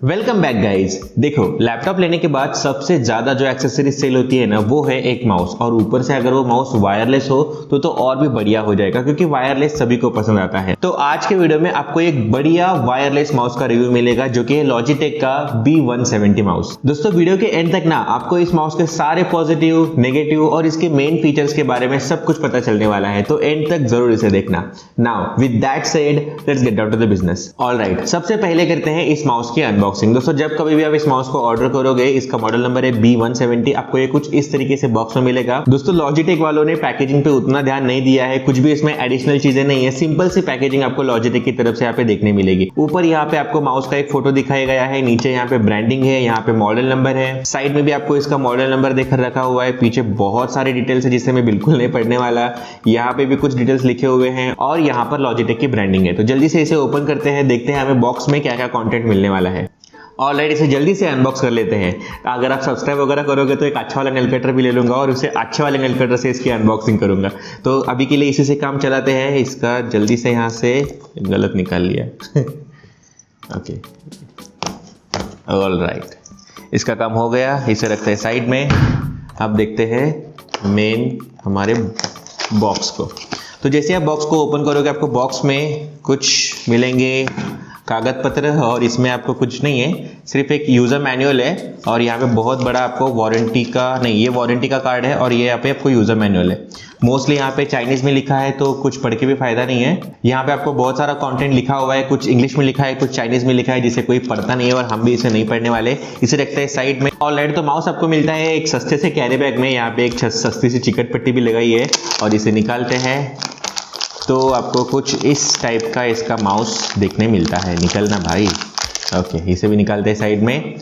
Welcome back guys. देखो, laptop लेने के बाद सबसे ज्यादा जो एक्सेसरीज सेल होती है ना, वो है एक माउस। और ऊपर से अगर वो माउस वायरलेस हो तो और भी बढ़िया हो जाएगा, क्योंकि वायरलेस सभी को पसंद आता है। तो आज के वीडियो में आपको एक बढ़िया वायरलेस माउस का रिव्यू मिलेगा, जो कि है लॉजिटेक का B170 माउस। दोस्तों, वीडियो के एंड तक ना आपको इस माउस के सारे पॉजिटिव, नेगेटिव और इसके मेन फीचर्स के बारे में सब कुछ पता चलने वाला है, तो एंड तक जरूर इसे देखना। Now with that said, let's get down to the business. Alright, सबसे पहले करते हैं इस माउस की अनबॉक्सिंग। दोस्तों, जब कभी भी आप इस माउस को ऑर्डर करोगे, इसका मॉडल नंबर है B170, आपको ये कुछ इस तरीके से बॉक्स में मिलेगा। दोस्तों, लॉजिटेक वालों ने पैकेजिंग पे उतना ध्यान नहीं दिया है, कुछ भी इसमें एडिशनल चीजें नहीं है, सिंपल सी पैकेजिंग आपको लॉजिटेक की तरफ से यहाँ पे देखने मिलेगी। ऊपर यहाँ पे आपको माउस का एक फोटो दिखाया गया है, नीचे यहाँ पे ब्रांडिंग है, यहाँ पे मॉडल नंबर है, साइड में भी आपको इसका मॉडल नंबर देकर रखा हुआ है, पीछे बहुत सारे डिटेल्स है जिसे मैं बिल्कुल नहीं पढ़ने वाला। यहाँ पे भी कुछ डिटेल्स लिखे हुए हैं और यहाँ पर लॉजिटेक की ब्रांडिंग है। तो जल्दी से इसे ओपन करते हैं, देखते हैं हमें बॉक्स में क्या क्या कंटेंट मिलने वाला है। ऑलराइट, इसे जल्दी से अनबॉक्स कर लेते हैं। अगर आप सब्सक्राइब वगैरह करोगे तो एक अच्छा वाला नेल कटर भी ले लूंगा और उसे अच्छे वाले नेल कटर से इसकी अनबॉक्सिंग करूंगा। तो अभी के लिए इसी से काम चलाते हैं। इसका जल्दी से यहाँ से गलत निकाल लिया ओके, ऑलराइट, इसका काम हो गया। इसे रखते हैं साइड में। अब देखते हैं मेन हमारे बॉक्स को। तो जैसे आप बॉक्स को ओपन करोगे, आपको बॉक्स में कुछ मिलेंगे कागज पत्र, और इसमें आपको कुछ नहीं है, सिर्फ एक यूजर मैनुअल है। और यहाँ पे बहुत बड़ा आपको वारंटी का नहीं, ये वारंटी का कार्ड है और ये यहाँ पे आपको यूजर मैनुअल है। मोस्टली यहाँ पे चाइनीज में लिखा है, तो कुछ पढ़ के भी फायदा नहीं है। यहाँ पे आपको बहुत सारा कंटेंट लिखा हुआ है, कुछ इंग्लिश में लिखा है, कुछ चाइनीज में लिखा है, जिसे कोई पढ़ता नहीं है और हम भी इसे नहीं पढ़ने वाले। इसे रखते हैं साइड में। ऑलराइट, तो माउस आपको मिलता है एक सस्ते से कैरी बैग में। यहाँ पे एक सस्ती सी चिकट पट्टी भी लगाई है और इसे निकालते हैं तो आपको कुछ इस टाइप का इसका माउस देखने मिलता है। निकलना भाई। ओके, इसे भी निकालते हैं साइड में।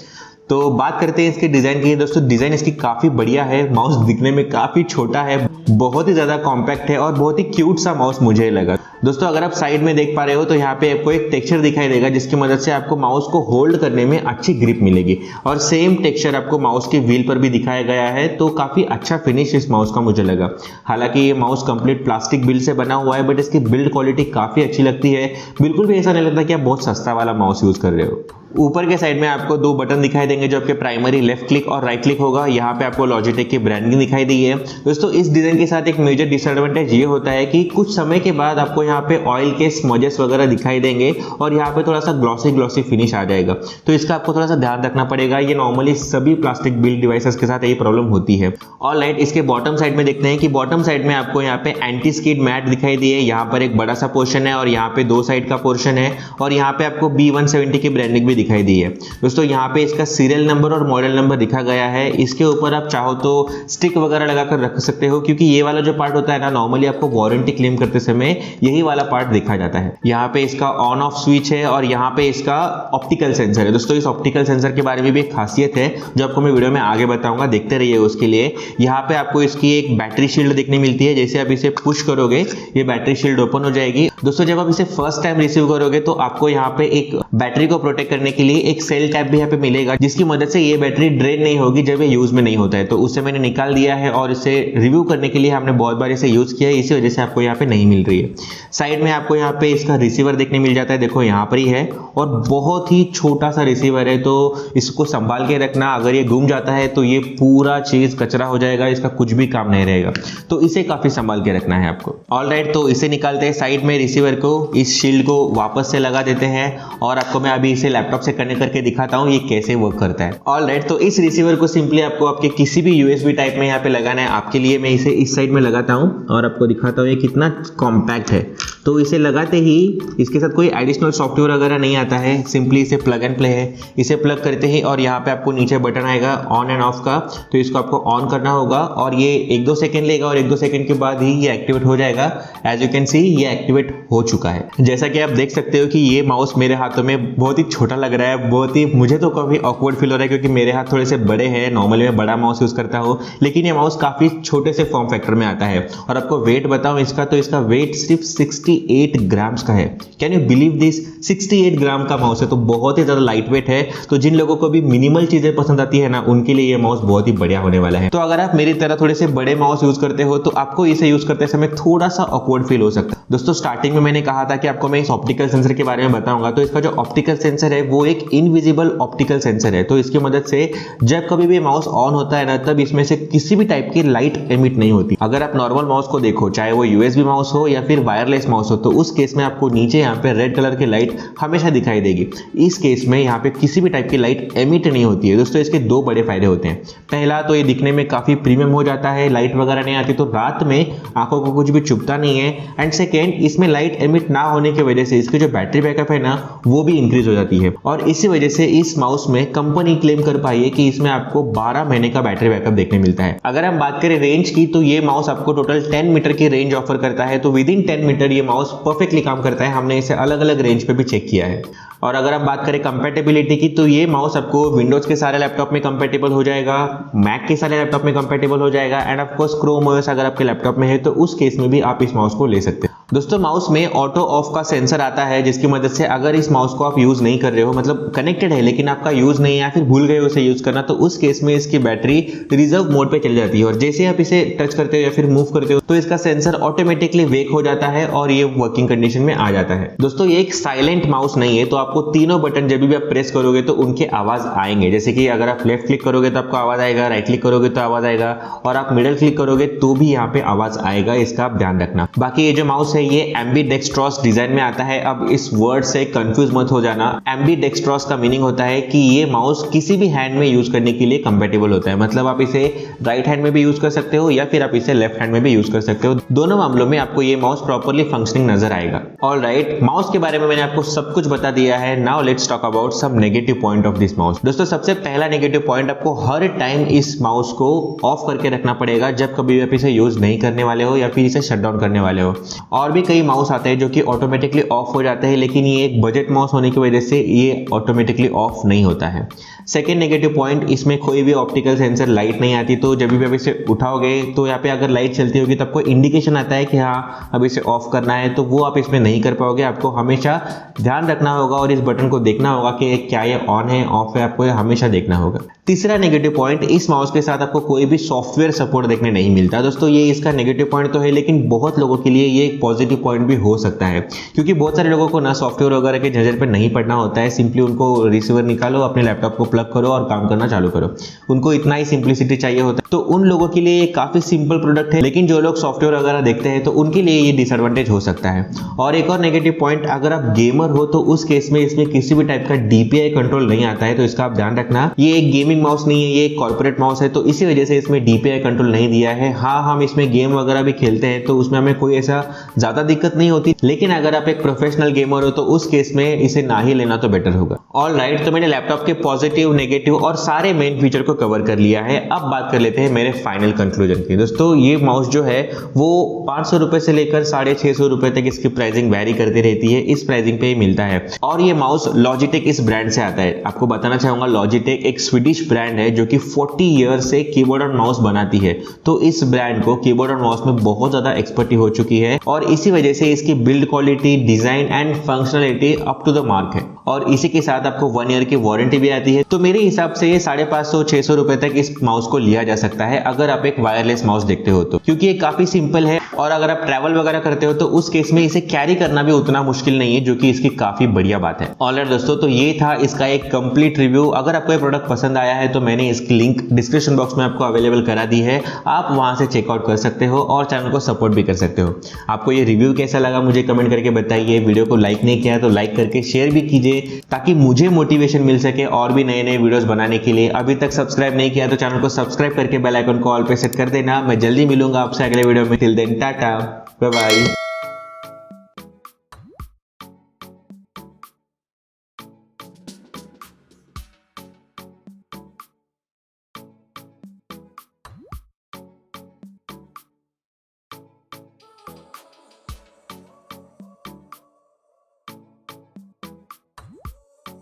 तो बात करते हैं इसके डिजाइन की। दोस्तों, डिजाइन इसकी काफी बढ़िया है। माउस दिखने में काफी छोटा है, बहुत ही ज्यादा कॉम्पैक्ट है और बहुत ही क्यूट सा माउस मुझे लगा। दोस्तों, अगर आप साइड में देख पा रहे हो तो यहाँ पे आपको एक टेक्सचर दिखाई देगा, जिसकी मदद से आपको माउस को होल्ड करने में अच्छी ग्रिप मिलेगी। और सेम टेक्सचर आपको माउस के व्हील पर भी दिखाया गया है, तो काफी अच्छा फिनिश इस माउस का मुझे लगा। हालांकि ये माउस कंप्लीट प्लास्टिक बिल्ड से बना हुआ है, बट इसकी बिल्ड क्वालिटी काफी अच्छी लगती है। बिल्कुल भी ऐसा नहीं लगता कि आप बहुत सस्ता वाला माउस यूज कर रहे हो। ऊपर के साइड में आपको दो बटन दिखाई देंगे, जो आपके प्राइमरी लेफ्ट क्लिक और राइट क्लिक होगा। यहाँ पे आपको लॉजिटेक की ब्रांडिंग दिखाई दी है। दोस्तों, इस डिजाइन के साथ एक मेजर डिसएडवांटेज ये होता है कि कुछ समय के बाद आपको यहाँ पे ऑयल के स्मजेस वगैरह दिखाई देंगे और यहाँ पे थोड़ा सा ग्लॉसी फिनिश आ जाएगा। तो इसका आपको थोड़ा सा ध्यान रखना पड़ेगा। ये नॉर्मली सभी प्लास्टिक बिल्ड डिवाइसेस के साथ यही प्रॉब्लम होती है। ऑलराइट, इसके बॉटम साइड में देखते हैं कि बॉटम साइड में आपको यहाँ पे एंटी स्किड मैट दिखाई दी है। यहाँ पर एक बड़ा सा पोर्शन है और यहाँ पे दो साइड का पोर्शन है और यहाँ पे आपको B170 की ब्रांडिंग भी दिखाई दी है। दोस्तों, यहाँ पे इसका सीरियल नंबर और मॉडल नंबर दिखा गया है। इसके ऊपर आप चाहो तो स्टिक वगैरह लगाकर रख सकते हो, क्योंकि ये वाला जो पार्ट होता है ना, नॉर्मली आपको वारंटी क्लेम करते समय यही वाला पार्ट दिखा जाता है। यहाँ पे इसका ऑन ऑफ स्विच है और यहाँ पे इसका ऑप्टिकल सेंसर है। दोस्तों, इस ऑप्टिकल सेंसर के बारे में भी एक खासियत है, जो आपको मैं वीडियो में आगे बताऊंगा, देखते रहिए उसके लिए। यहाँ पे आपको इसकी एक बैटरी शील्ड देखने मिलती है। जैसे आप इसे पुश करोगे, ये बैटरी शील्ड ओपन हो जाएगी। दोस्तों, जब आप इसे फर्स्ट टाइम रिसीव करोगे तो आपको यहाँ पे एक बैटरी को प्रोटेक्ट करने के लिए एक सेल टैप भी यहाँ पे मिलेगा, जिसकी मदद से ये बैटरी ड्रेन नहीं होगी जब ये यूज में नहीं होता है। तो उससे मैंने निकाल दिया है और इसे रिव्यू करने के लिए हमने बहुत बार इसे यूज किया है, इसी वजह से आपको यहाँ पे नहीं मिल रही है। साइड में आपको यहाँ पे इसका रिसीवर देखने मिल जाता है। देखो, यहाँ पर ही है और बहुत ही छोटा सा रिसीवर है, तो इसको संभाल के रखना। अगर ये घूम जाता है तो ये पूरा चीज कचरा हो जाएगा, इसका कुछ भी काम नहीं रहेगा। तो इसे काफी संभाल के रखना है आपको। ऑलराइट, तो इसे निकालते हैं साइड में। रिसीवर को, इस शील्ड को वापस से लगा देते हैं और आपको मैं अभी इसे लैपटॉप से कनेक्ट करके दिखाता हूँ ये कैसे वर्क करता है। ऑलराइट, तो इस रिसीवर को सिंपली आपको आपके किसी भी USB टाइप में यहाँ पे लगाना है। आपके लिए मैं इसे इस साइड में लगाता हूँ और आपको दिखाता हूँ ये कितना कॉम्पैक्ट है। तो इसे लगाते ही इसके साथ कोई एडिशनल सॉफ्टवेयर वगैरह नहीं आता है, सिंपली इसे प्लग एंड प्ले है। इसे प्लग करते ही और यहाँ पे आपको नीचे बटन आएगा ऑन एंड ऑफ का, तो इसको आपको ऑन करना होगा और ये 1-2 सेकंड लेगा और 1-2 सेकंड के बाद ही ये एक्टिवेट हो जाएगा। एज यू कैन सी, ये एक्टिवेट हो चुका है। जैसा कि आप देख सकते हो कि ये माउस मेरे हाथों में बहुत ही छोटा लग रहा है, बहुत ही, मुझे तो काफी ऑकवर्ड फील हो रहा है, क्योंकि मेरे हाथ थोड़े से बड़े हैं। नॉर्मली मैं बड़ा माउस यूज करता हूँ, लेकिन ये माउस काफी छोटे से फॉर्म फैक्टर में आता है। और आपको वेट बताऊं इसका, तो इसका वेट सिर्फ 60 68 ग्राम्स का है। Can you believe this? 68 ग्राम का माउस है, तो बहुत ही ज़्यादा लाइट वेट है। तो जिन लोगों को भी मिनिमल चीज़ें पसंद आती है ना, उनके लिए ये माउस बहुत ही बढ़िया होने वाला है। तो अगर आप मेरी तरह थोड़े से बड़े माउस यूज करते हो तो आपको इसे यूज करते समय थोड़ा सा ऑकवर्ड फील हो सकता है। दोस्तों स्टार्टिंग में मैंने कहा था कि आपको मैं इस ऑप्टिकल सेंसर के बारे में बताऊंगा। तो इसका जो ऑप्टिकल सेंसर है वो एक इनविजिबल ऑप्टिकल सेंसर है। तो इसकी मदद से जब कभी भी माउस ऑन होता है ना, तब इसमें से किसी भी टाइप की लाइट एमिट नहीं होती। अगर आप नॉर्मल माउस को देखो, चाहे वो यूएसबी माउस हो या फिर वायरलेस माउस हो, तो उस केस में आपको नीचे यहाँ पे रेड कलर की लाइट हमेशा दिखाई देगी। इस केस में यहाँ पे किसी भी टाइप की लाइट एमिट नहीं होती है। दोस्तों इसके दो बड़े फायदे होते हैं। पहला तो ये दिखने में काफी प्रीमियम हो जाता है, लाइट वगैरह नहीं आती, तो रात में आंखों को कुछ भी चुभता नहीं है। एंड सेकेंड, इसमें लाइट एमिट ना होने की वजह से इसकी जो बैटरी बैकअप है ना, वो भी इंक्रीज हो जाती है। और इसी वजह से इस माउस में कंपनी क्लेम कर पाई है कि इसमें आपको 12 महीने का बैटरी बैकअप देखने मिलता है। अगर हम बात करें रेंज की, तो ये माउस आपको टोटल 10 मीटर की रेंज ऑफर करता है। तो विद इन 10 मीटर ये माउस परफेक्टली काम करता है। हमने इसे अलग अलग रेंज पे भी चेक किया है। और अगर हम बात करें कंपैटिबिलिटी की, तो ये माउस आपको विंडोज के सारे लैपटॉप में कंपैटिबल हो जाएगा, मैक के सारे लैपटॉप में कंपैटिबल हो जाएगा, end of course Chrome OS अगर आपके लैपटॉप में है तो उस केस में भी आप इस माउस को ले सकते हैं। दोस्तों माउस में ऑटो ऑफ का सेंसर आता है, जिसकी मदद से अगर इस माउस को आप यूज नहीं कर रहे हो, मतलब कनेक्टेड है लेकिन आपका यूज नहीं है या फिर भूल गए हो उसे यूज करना, तो उस केस में इसकी बैटरी रिजर्व मोड पे चली जाती है। और जैसे आप इसे टच करते हो या फिर मूव करते हो तो इसका सेंसर ऑटोमेटिकली वेक हो जाता है और ये वर्किंग कंडीशन में आ जाता है। दोस्तों ये एक साइलेंट माउस नहीं है, तो आपको तीनों बटन जब भी आप प्रेस करोगे तो उनके आवाज आएंगे। जैसे कि अगर आप लेफ्ट क्लिक करोगे तो आपको आवाज आएगा, राइट क्लिक करोगे तो आवाज आएगा, और आप मिडल क्लिक करोगे तो भी यहाँ पे आवाज आएगा। इसका आप ध्यान रखना। बाकी ये जो माउस है ये एम्बीडेक्स्ट्रॉस डिजाइन में आता है। अब इस वर्ड से कंफ्यूज मत हो जाना। एम्बीडेक्स्ट्रॉस का मीनिंग होता है कि ये माउस किसी भी हैंड में यूज करने के लिए कंपेटेबल होता है। मतलब आप इसे राइट हैंड में भी यूज कर सकते हो या फिर आप इसे लेफ्ट हैंड में भी यूज कर सकते हो। दोनों मामलों में आपको ये माउस प्रॉपर्ली फंक्शनिंग नजर आएगा। ऑलराइट, माउस के बारे में मैंने आपको सब कुछ बता दिया है। Now let's talk about some negative point of this mouse. दोस्तों सबसे पहला नेगेटिव पॉइंट, आपको हर टाइम इस माउस को ऑफ करके रखना पड़ेगा जब कभी भी आप इसे यूज नहीं करने वाले हो या फिर इसे शट डाउन करने वाले हो। और भी कई माउस आते हैं जो कि ऑटोमेटिकली ऑफ हो जाते हैं, लेकिन ये एक बजट माउस होने की वजह से ये ऑटोमेटिकली ऑफ नहीं होता है। सेकेंड नेगेटिव पॉइंट, इसमें कोई भी ऑप्टिकल सेंसर लाइट नहीं आती। तो जब भी आप इसे उठाओगे तो यहाँ पे अगर लाइट चलती होगी तो आपको इंडिकेशन आता है कि हाँ अब इसे ऑफ करना है, तो वो आप इसमें नहीं कर पाओगे। आपको हमेशा ध्यान रखना होगा और इस बटन को देखना होगा कि क्या ये ऑन है ऑफ है, आपको हमेशा देखना होगा। तीसरा नेगेटिव पॉइंट, इस माउस के साथ आपको कोई भी सॉफ्टवेयर सपोर्ट देखने नहीं मिलता। दोस्तों ये इसका नेगेटिव पॉइंट तो है, लेकिन बहुत लोगों के लिए ये एक पॉजिटिव पॉइंट भी हो सकता है, क्योंकि बहुत सारे लोगों को ना सॉफ्टवेयर वगैरह के झंझट पर नहीं पड़ना होता है। सिंपली उनको रिसीवर निकालो, अपने लैपटॉप को प्लग करो और काम करना चालू करो। उनको इतना ही सिंप्लिसिटी चाहिए होता है। तो उन लोगों के लिए ये काफी सिंपल प्रोडक्ट है, लेकिन जो लोग सॉफ्टवेयर वगैरह देखते हैं तो उनके लिए ये डिसएडवांटेज हो सकता है। और एक और नेगेटिव पॉइंट, अगर आप गेमर हो तो उस केस में इसमें किसी भी टाइप का डीपीआई कंट्रोल नहीं आता है, तो इसका आप ध्यान रखना। ये एक गेमिंग माउस नहीं है, ये एक कॉर्पोरेट माउस है, तो इसी वजह से इसमें डीपीआई कंट्रोल नहीं दिया है। हाँ, हम इसमें गेम वगैरह भी खेलते हैं तो उसमें हमें कोई ऐसा ज्यादा दिक्कत नहीं होती, लेकिन अगर आप एक प्रोफेशनल गेमर हो तो उस केस में इसे ना ही लेना तो बेटर होगा। ऑलराइट, तो मैंने लैपटॉप के पॉजिटिव, नेगेटिव और सारे मेन फीचर को कवर कर लिया है। अब बात कर लेते हैं मेरे फाइनल कंक्लूजन की। दोस्तों ये माउस जो है वो 500 रुपए से लेकर 650 रुपए तक इसकी प्राइसिंग वैरी करती रहती है। इस प्राइसिंग पे ही मिलता है। और ये माउस लॉजिटेक इस ब्रांड से आता है। आपको बताना चाहूंगा, लॉजिटेक एक स्वीडिश ब्रांड है जो कि 40 ईयर से कीबोर्ड और माउस बनाती है। तो इस ब्रांड को कीबोर्ड और माउस में बहुत ज्यादा एक्सपर्टी हो चुकी है और इसी वजह से इसकी build quality, design and functionality up to the mark है। और इसी के साथ आपको 1 ईयर की वारंटी भी आती है। तो मेरे हिसाब से ये 550-600 रुपए तक इस माउस को लिया जा सकता है अगर आप एक वायरलेस माउस देखते हो तो, क्योंकि ये काफी सिंपल है। और अगर आप ट्रैवल वगैरह करते हो तो उस केस में इसे कैरी करना भी उतना मुश्किल नहीं है, जो कि इसकी काफी बढ़िया बात है। ऑलराइट दोस्तों, तो ये था इसका एक कंप्लीट रिव्यू। अगर आपको ये प्रोडक्ट पसंद आया है तो मैंने इसकी लिंक डिस्क्रिप्शन बॉक्स में आपको अवेलेबल करा दी है। आप वहां से चेकआउट कर सकते हो और चैनल को सपोर्ट भी कर सकते हो। आपको ये रिव्यू कैसा लगा मुझे कमेंट करके बताइए। वीडियो को लाइक नहीं किया तो लाइक करके शेयर भी कीजिए, ताकि मुझे मोटिवेशन मिल सके और भी नए नए वीडियोस बनाने के लिए। अभी तक सब्सक्राइब नहीं किया तो चैनल को सब्सक्राइब करके बेल आइकन को ऑल पे सेट कर देना। मैं जल्दी मिलूंगा आपसे अगले वीडियो में। Till then tata, bye bye.